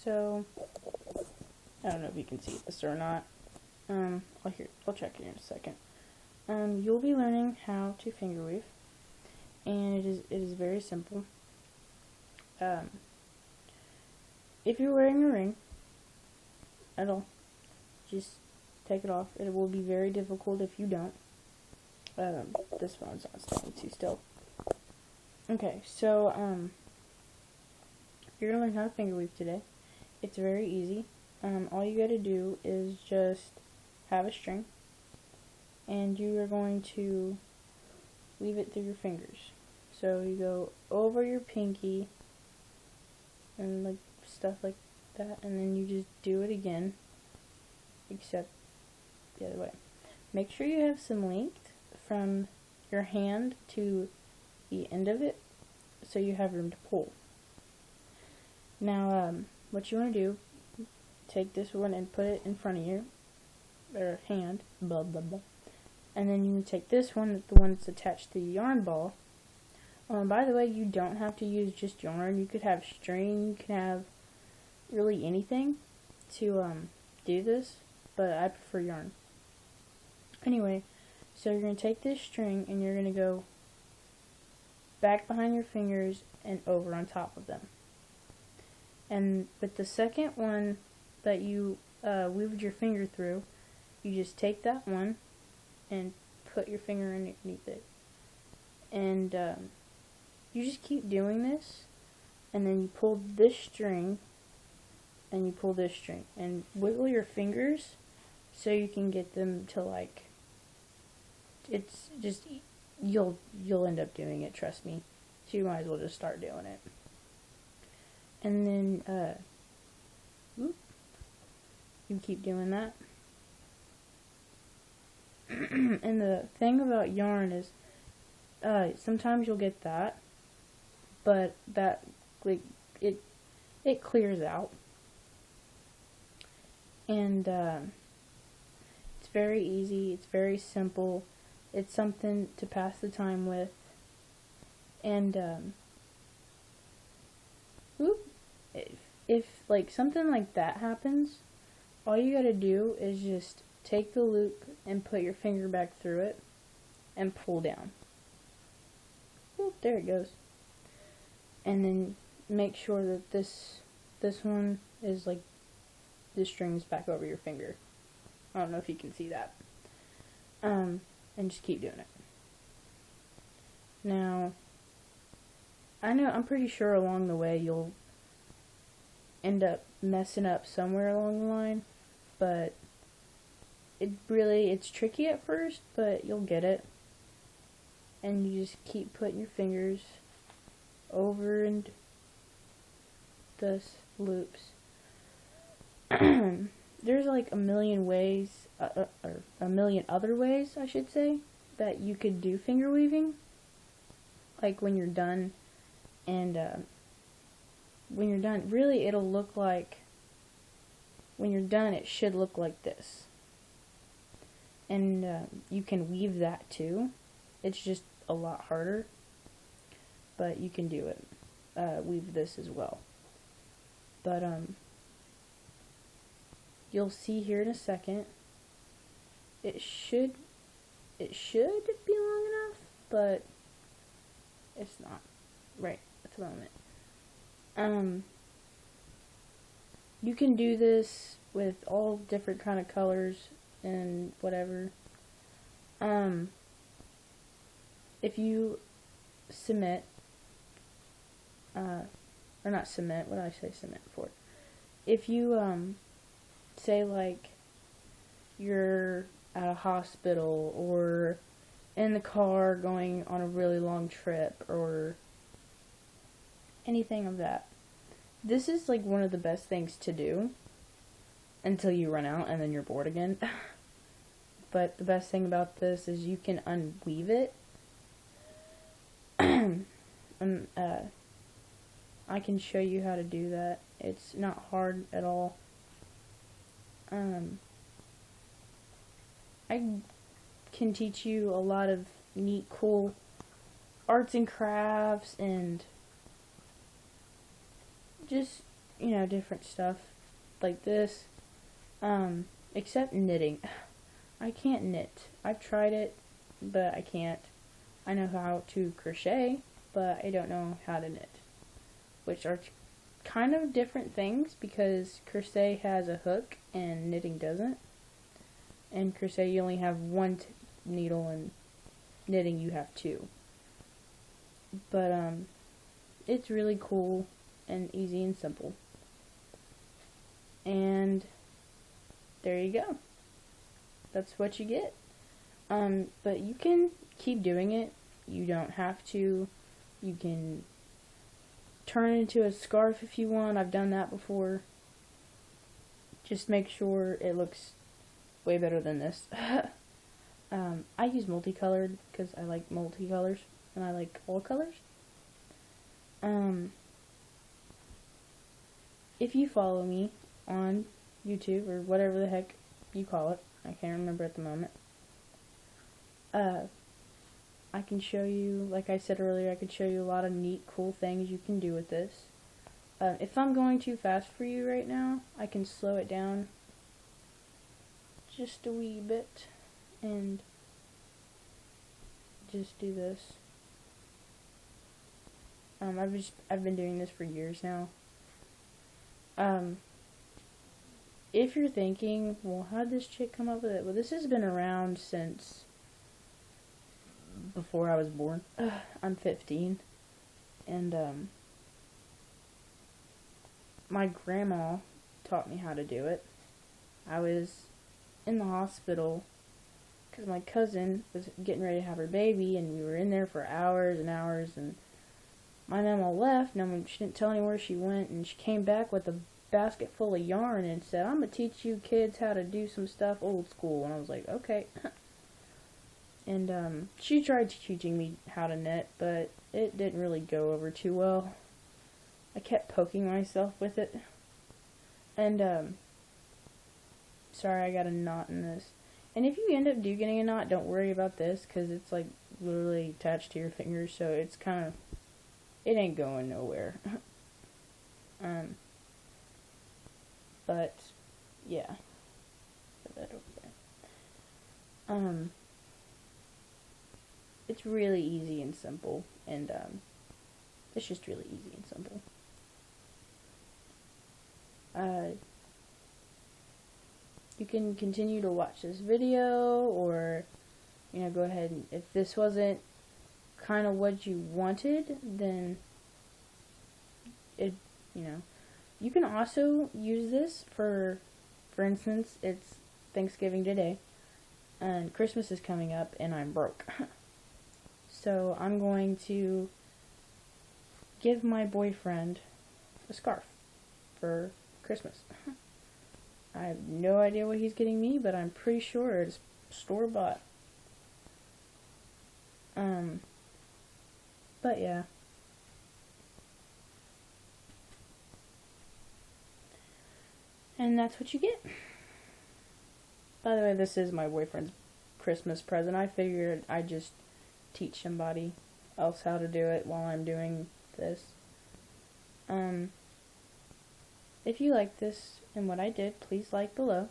So, I don't know if you can see this or not. I'll check here in a second. You'll be learning how to finger weave, and it is very simple. If you're wearing a ring at all, just take it off. It will be very difficult if you don't. This phone's not staying too still. Okay, so you're gonna learn how to finger weave today. It's very easy. All you gotta do is just have a string, and you are going to weave it through your fingers. So you go over your pinky and like stuff like that, and then you just do it again, except the other way. Make sure you have some length from your hand to the end of it, so you have room to pull. Now, what you want to do, take this one and put it in front of you, or hand, blah blah blah, and then you take this one, the one that's attached to the yarn ball. By the way, you don't have to use just yarn. You could have string, you can have really anything to do this, but I prefer yarn. Anyway, so you're going to take this string and you're going to go back behind your fingers and over on top of them. And with the second one that you weaved your finger through, you just take that one and put your finger underneath it. And you just keep doing this, and then you pull this string and you pull this string and wiggle your fingers so you can get them to, like, it's just, you'll end up doing it, trust me. So you might as well just start doing it. And then you keep doing that. And the thing about yarn is sometimes you'll get that, but that, like, it clears out. And it's very easy, it's very simple, it's something to pass the time with. And if like something like that happens, all you gotta do is just take the loop and put your finger back through it and pull down. Oop, there it goes. And then make sure that this one is, like, the string's back over your finger. I don't know if you can see that. And just keep doing it. Now, I'm pretty sure along the way you'll end up messing up somewhere along the line, but it's tricky at first, but you'll get it. And you just keep putting your fingers over and thus loops. There's like a million ways, or a million other ways, I should say, that you could do finger weaving. Like when you're done, and when you're done, really it'll look like, when you're done it should look like this. And you can weave that too. It's just a lot harder, but you can do it. Weave this as well. But you'll see here in a second. It should be long enough, but it's not right at the moment. You can do this with all different kind of colors and whatever. If you cement, or not cement, what did I say cement for? If you, say, like, you're at a hospital or in the car going on a really long trip or anything of that, this is, like, one of the best things to do until you run out and then you're bored again. But the best thing about this is you can unweave it. I can show you how to do that. It's not hard at all. I can teach you a lot of neat, cool arts and crafts, and just different stuff like this. Except knitting. I can't knit. I've tried it, but I can't. I know how to crochet, but I don't know how to knit, which are kind of different things because crochet has a hook and knitting doesn't. And crochet you only have one needle, and knitting you have two. But it's really cool and easy and simple. And there you go. That's what you get. But you can keep doing it. You don't have to. You can turn it into a scarf if you want. I've done that before. Just make sure it looks way better than this. I use multicolored because I like multicolors and I like all colors. If you follow me on YouTube or whatever the heck you call it, I can't remember at the moment. I can show you, like I said earlier, I could show you a lot of neat, cool things you can do with this. If I'm going too fast for you right now, I can slow it down just a wee bit and just do this. I've been doing this for years now. If you're thinking, well, how did this chick come up with it? Well, this has been around since before I was born. I'm 15, and my grandma taught me how to do it. I was in the hospital because my cousin was getting ready to have her baby, and we were in there for hours and hours, and my mama left. Now, she didn't tell anywhere she went, and she came back with a basket full of yarn and said, I'm going to teach you kids how to do some stuff old school. And I was like, okay. And she tried teaching me how to knit, but it didn't really go over too well. I kept poking myself with it. And sorry, I got a knot in this. And if you end up getting a knot, don't worry about this, because it's like literally attached to your fingers, so it's kind of, it ain't going nowhere. But yeah, put that over there. It's really easy and simple, and it's just really easy and simple. You can continue to watch this video, or go ahead and, if this wasn't kind of what you wanted, then you can also use this for instance, it's Thanksgiving today, and Christmas is coming up, and I'm broke. So I'm going to give my boyfriend a scarf for Christmas. I have no idea what he's getting me, but I'm pretty sure it's store-bought. But yeah. And that's what you get. By the way, this is my boyfriend's Christmas present. I figured I'd just teach somebody else how to do it while I'm doing this. If you like this and what I did, please like below.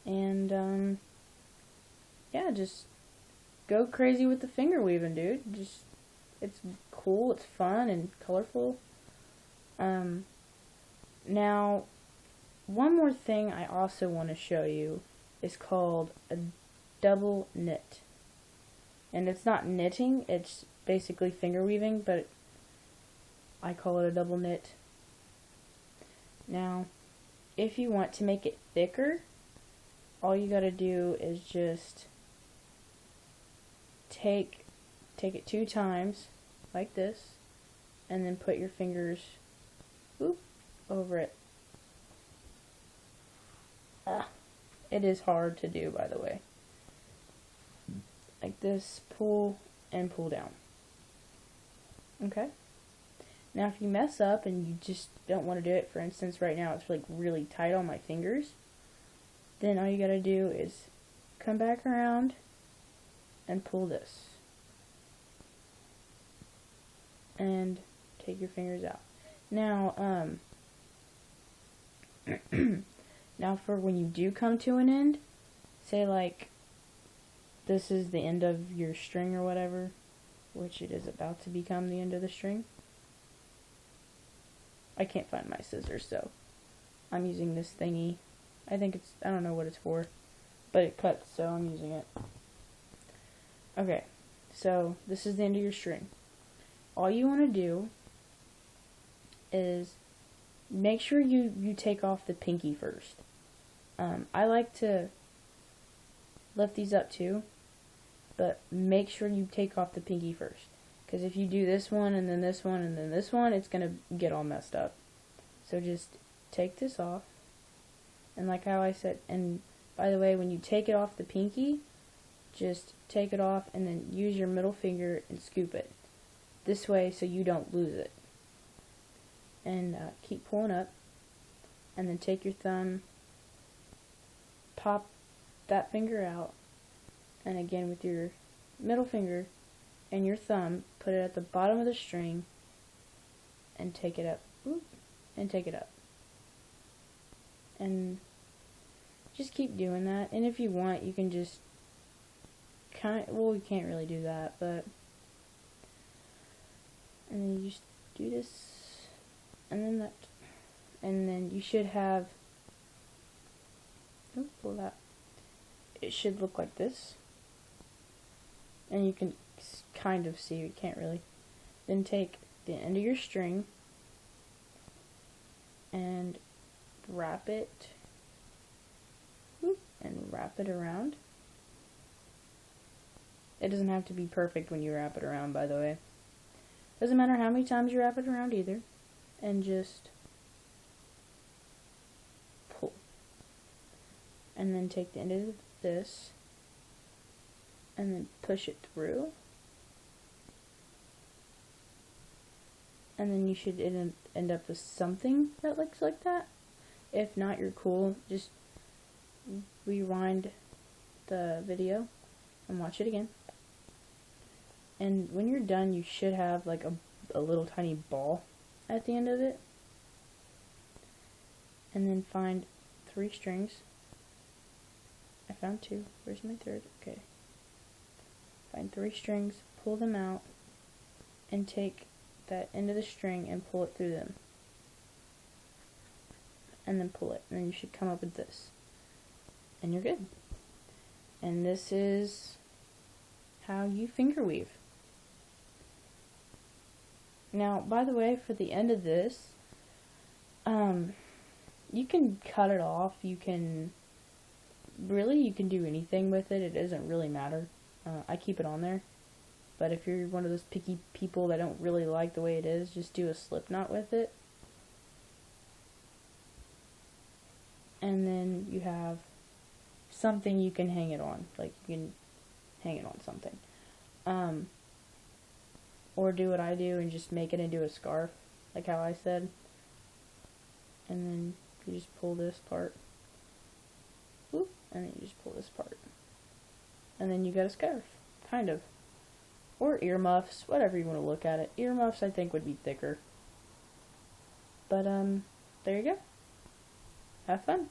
And, yeah, just go crazy with the finger weaving, dude. It's cool, it's fun, and colorful. Now, one more thing I also want to show you is called a double knit. And it's not knitting, it's basically finger weaving, but I call it a double knit. Now, if you want to make it thicker, all you gotta do is just take it 2 times, like this, and then put your fingers over it. It is hard to do, by the way. Like this, pull and pull down. Okay? Now if you mess up and you just don't want to do it, for instance right now it's like really tight on my fingers, then all you gotta do is come back around and pull this. And take your fingers out. Now, Now for when you do come to an end, say like this is the end of your string or whatever, which it is about to become the end of the string. I can't find my scissors, so I'm using this thingy. I don't know what it's for, but it cuts, so I'm using it. Okay, so this is the end of your string. All you want to do is make sure you take off the pinky first. I like to lift these up too, but make sure you take off the pinky first. Because if you do this one and then this one and then this one, it's going to get all messed up. So just take this off. And like how I said, and by the way, when you take it off the pinky, just take it off and then use your middle finger and scoop it. This way so you don't lose it. And keep pulling up. And then take your thumb, pop that finger out. And again with your middle finger and your thumb, put it at the bottom of the string and take it up. And take it up. And just keep doing that. And if you want, you can just you can't really do that, but and then you just do this and then that, and then you should have pull that. It should look like this, and you can kind of see, you can't really. Then take the end of your string and wrap it around. It doesn't have to be perfect when you wrap it around, by the way. Doesn't matter how many times you wrap it around either. And just pull. And then take the end of this and then push it through. And then you should end up with something that looks like that. If not, you're cool. Just rewind the video and watch it again. And when you're done, you should have like a little tiny ball at the end of it. And then find 3 strings. I found 2. Where's my third? Okay. Find 3 strings, pull them out, and take that end of the string and pull it through them. And then pull it. And then you should come up with this. And you're good. And this is how you finger weave. Now, by the way, for the end of this, you can cut it off. You can do anything with it. It doesn't really matter. I keep it on there. But if you're one of those picky people that don't really like the way it is, just do a slip knot with it. And then you have something you can hang it on. Like, you can hang it on something. Or do what I do and just make it into a scarf, like how I said. And then you just pull this part. Whoop, and then you just pull this part. And then you got a scarf, kind of. Or earmuffs, whatever you want to look at it. Earmuffs, I think, would be thicker. But, there you go. Have fun.